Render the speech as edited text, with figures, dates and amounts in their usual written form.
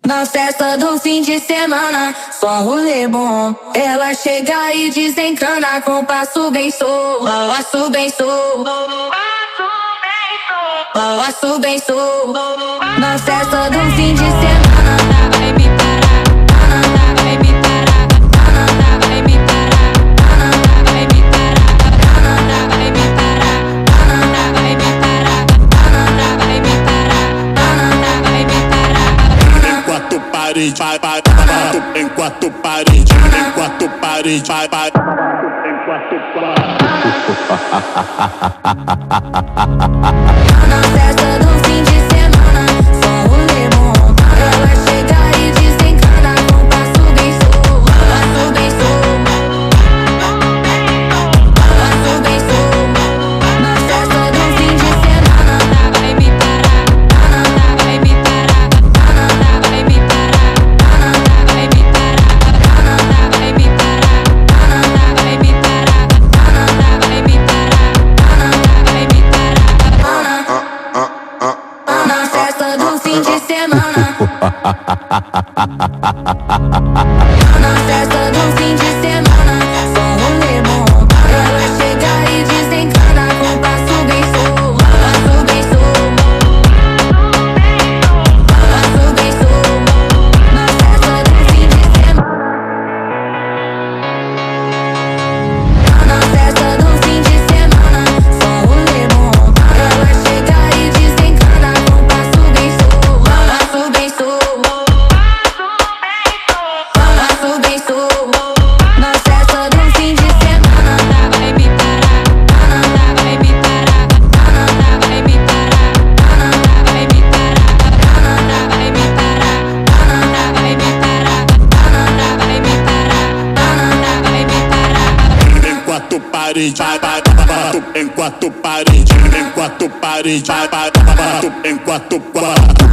Na festa do fim de semana, só rolê bom. Ela chega e desencana com passo bem solto. Passo bem solto. Passo bem solto. Na festa do fim de semana, vai me parar. Vai me parar. Vai me parar. Vai me parar. Vai me parar. Vai me parar. Vai me parar. Vai me parar. Enquanto parede, vai, enquanto parede, enquanto parede, vai, enquanto parede. Na festa do fim de semana, só rolê bom. Ela chega e desencana com passo bem solto. Passo bem solto. Passo bem solto. Na festa do fim de semana, vai me parar. Vai me parar. Vai me parar. Vai me parar. Vai me parar. Vai me parar. Vai me parar. Vai me parar. Na festa do fim de semana. Na festa do fim de semana, só rolê bom. Ela chega e desencana com passo bem solto. Passo bem solto. Passo bem solto. Na festa do fim de semana. Na festa do fim de semana, só rolê bom. Ela chega e desencana com passo bem solto. Passo bem solto. Passo bem solto. Na festa do fim de semana, vai me parar. Vai me parar. Vai me parar. Vai me parar. Vai me parar. Vai me parar. Vai me parar. Vai me parar. Enquanto parede, vai, enquanto parede, enquanto parede, vai, enquanto parede.